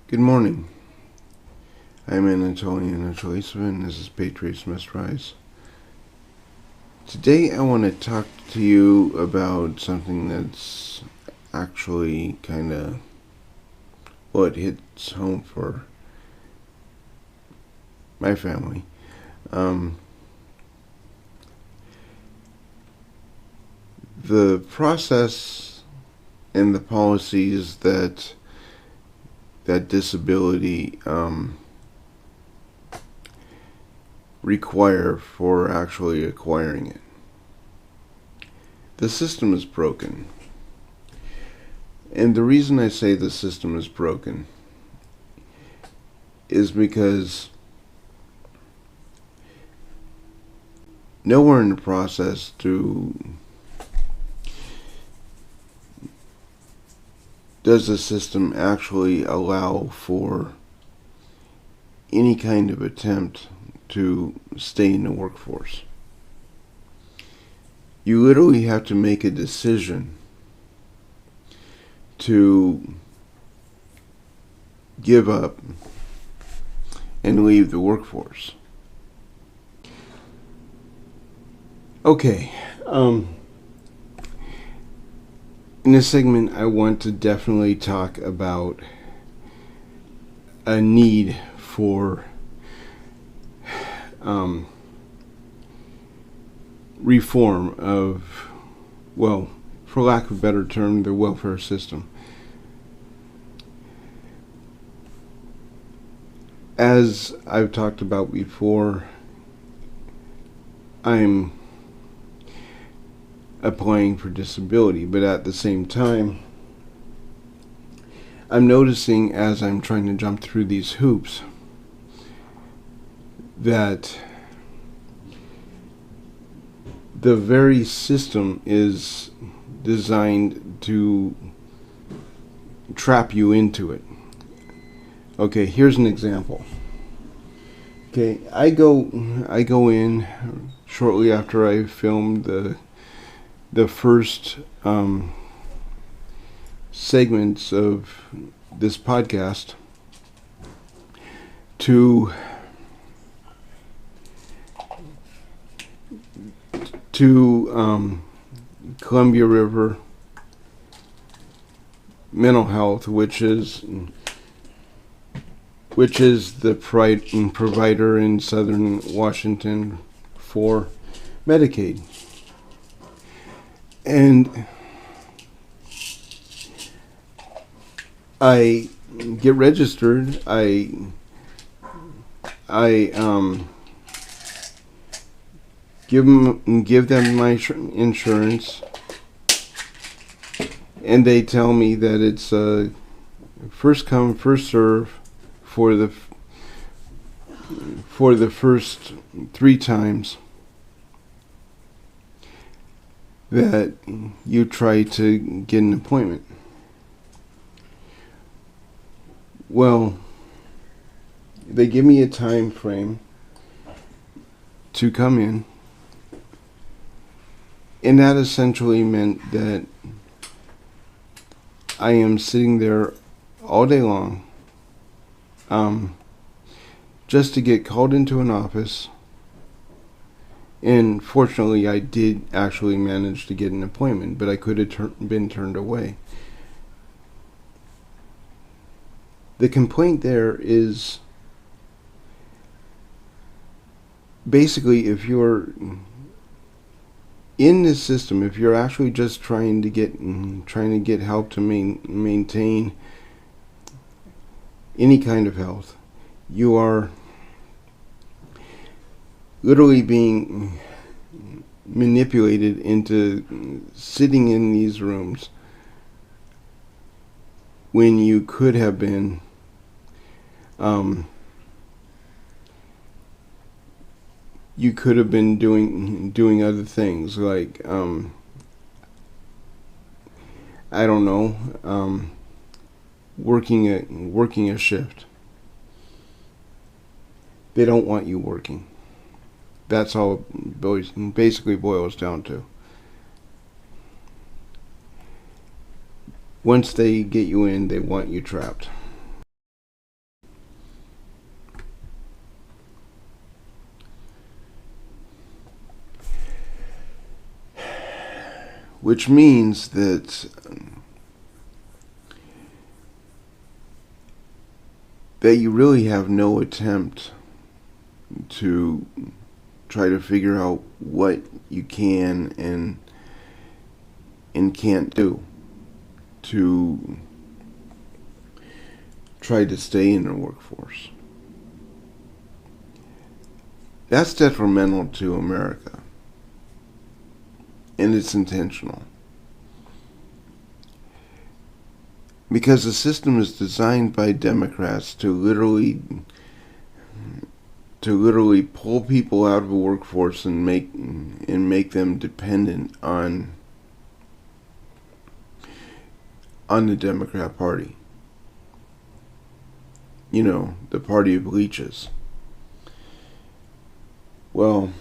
Good morning. I'm Anatolian Anatolieva, and this is Patriots Must Rise. Today I want to talk to you about something that's actually it hits home for my family. The process and the policies that disability require for actually acquiring it. The system is broken. And the reason I say the system is broken is because nowhere in the process does the system actually allow for any kind of attempt to stay in the workforce. You literally have to make a decision to give up and leave the workforce. Okay, in this segment I want to definitely talk about a need for reform of, for lack of a better term, the welfare system. As I've talked about before, I'm applying for disability, but at the same time, I'm noticing as I'm trying to jump through these hoops that the very system is designed to trap you into it. Okay, here's an example. Okay, I go in shortly after I filmed the first segments of this podcast to Columbia River Mental Health, which is the provider in Southern Washington for Medicaid. And I get registered. I give them my insurance, and they tell me that it's first come first serve for the first 3 times that you try to get an appointment. Well, they give me a time frame to come in, and that essentially meant that I am sitting there all day long just to get called into an office. And fortunately, I did actually manage to get an appointment, but I could have been turned away. The complaint there is basically, if you're in this system, if you're actually just trying to get help to maintain any kind of health, you are literally being manipulated into sitting in these rooms when you could have been doing other things, like I don't know, working a shift. They don't want you working. That's all it basically boils down to. Once they get you in, they want you trapped. which means that you really have no attempt to try to figure out what you can and can't do to try to stay in the workforce. That's detrimental to America, and it's intentional. Because the system is designed by Democrats to literally pull people out of the workforce and make them dependent on the Democrat Party. You know, the party of leeches. Well,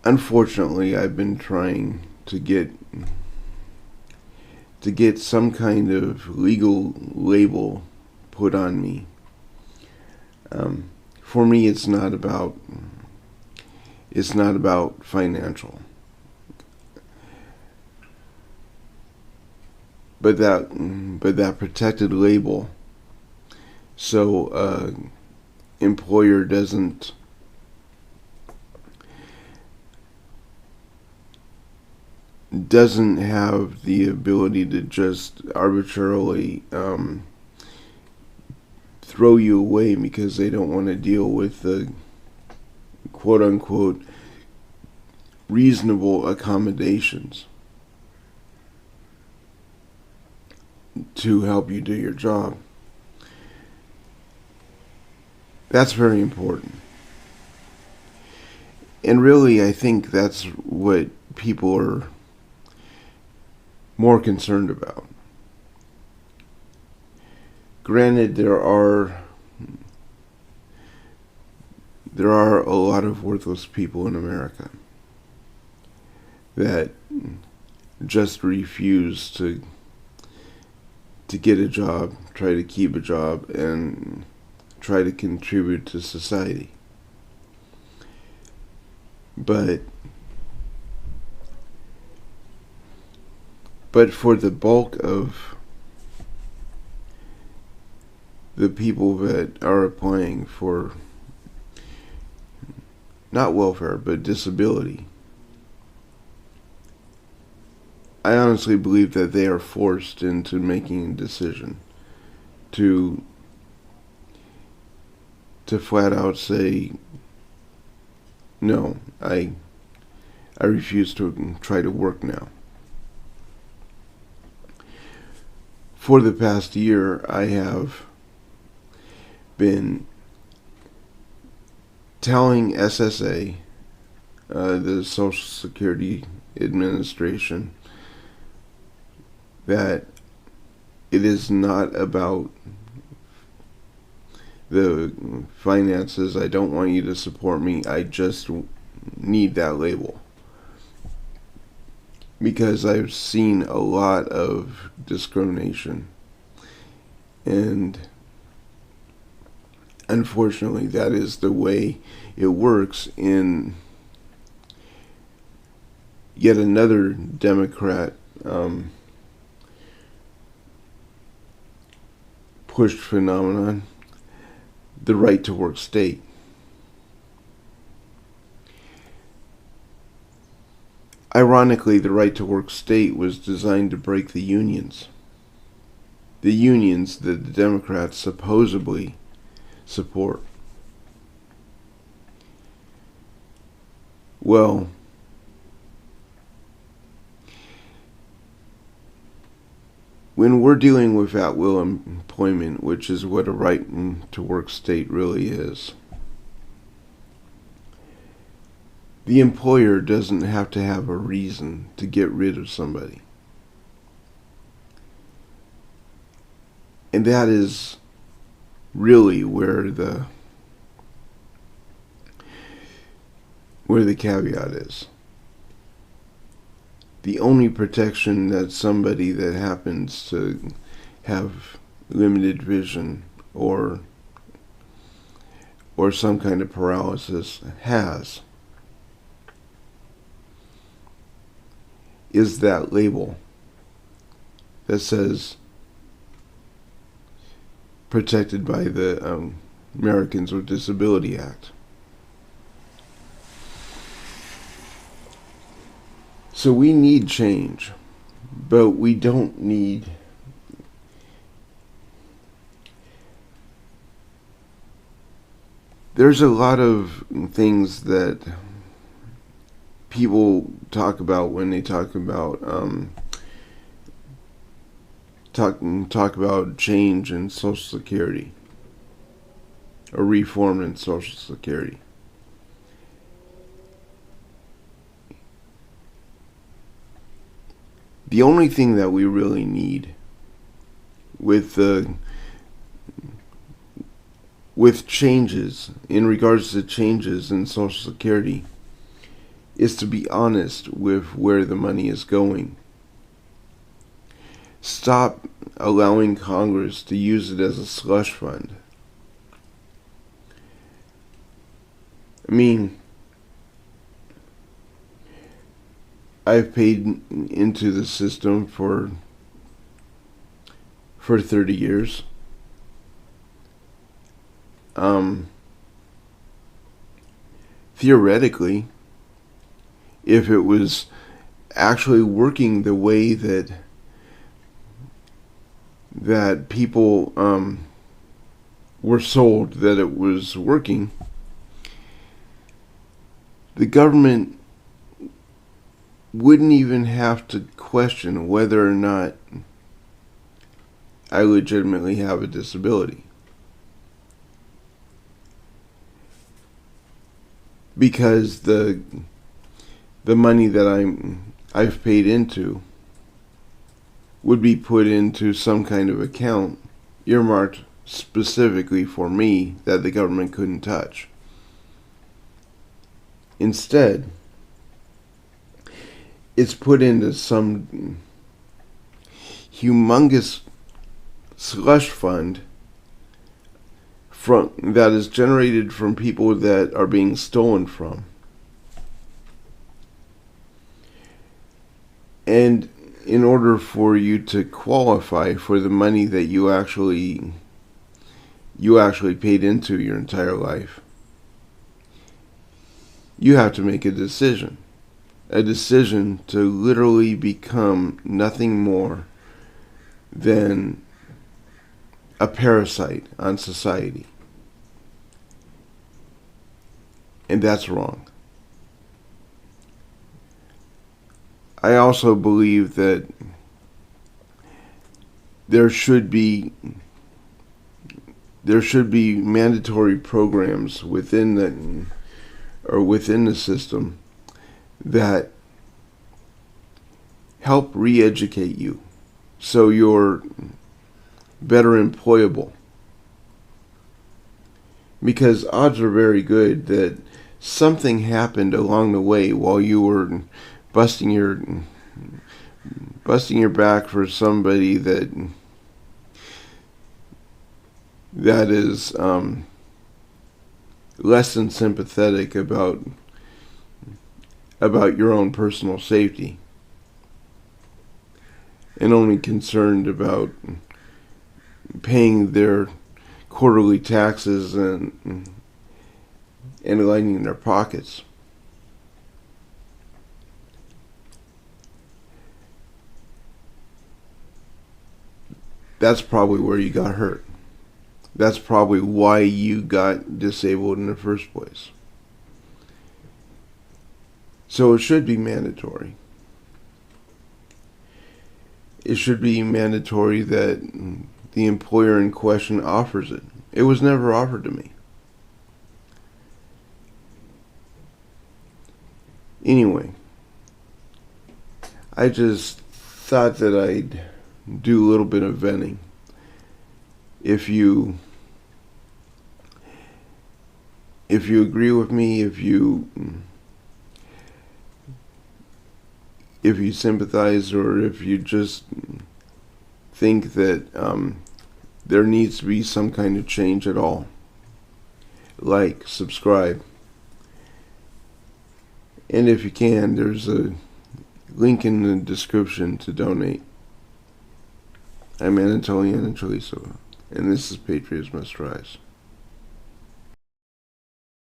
unfortunately, I've been trying to get some kind of legal label put on me. For me, it's not about financial, but that protected label, so employer doesn't have the ability to just arbitrarily throw you away because they don't want to deal with the quote-unquote reasonable accommodations to help you do your job. That's very important. And really, I think that's what people are more concerned about. Granted, there are a lot of worthless people in America that just refuse to get a job, try to keep a job, and try to contribute to society. But for the bulk of the people that are applying for not welfare but disability, I honestly believe that they are forced into making a decision to flat out say, no, I refuse to try to work now. For the past year, I have been telling SSA, the Social Security Administration, that it is not about the finances. I don't want you to support me. I just need that label. Because I've seen a lot of discrimination. And unfortunately, that is the way it works in yet another Democrat pushed phenomenon, the right to work state. Ironically, the right to work state was designed to break the unions. The unions that the Democrats supposedly support. Well, when we're dealing with at-will employment, which is what a right to work state really is, the employer doesn't have to have a reason to get rid of somebody. And that is really where the caveat is. The only protection that somebody that happens to have limited vision or some kind of paralysis has is that label that says protected by the Americans with Disability Act. So we need change, but we don't need there's a lot of things that people talk about when they talk about talk about change in Social Security or reform in Social Security. The only thing that we really need with changes, in regards to changes in Social Security, is to be honest with where the money is going. Stop allowing Congress to use it as a slush fund. I mean, I've paid into the system for 30 years. Theoretically, if it was actually working the way that people were sold that it was working, the government wouldn't even have to question whether or not I legitimately have a disability. Because the money that I've paid into would be put into some kind of account earmarked specifically for me that the government couldn't touch. Instead, it's put into some humongous slush fund that is generated from people that are being stolen from. And in order for you to qualify for the money that you actually paid into your entire life, you have to make a decision to literally become nothing more than a parasite on society. And that's wrong. I also believe that there should be mandatory programs within the system that help re-educate you so you're better employable. Because odds are very good that something happened along the way while you were busting your back for somebody that is less than sympathetic about your own personal safety and only concerned about paying their quarterly taxes and lining their pockets. That's probably where you got hurt. That's probably why you got disabled in the first place. So it should be mandatory. It should be mandatory that the employer in question offers it. It was never offered to me. Anyway, I just thought that I'd do a little bit of venting. If you agree with me, if you sympathize, or if you just think that there needs to be some kind of change at all, like, subscribe. And if you can, there's a Link in the description to donate. I'm Anatolian Angelisova, and this is Patriots Must Rise.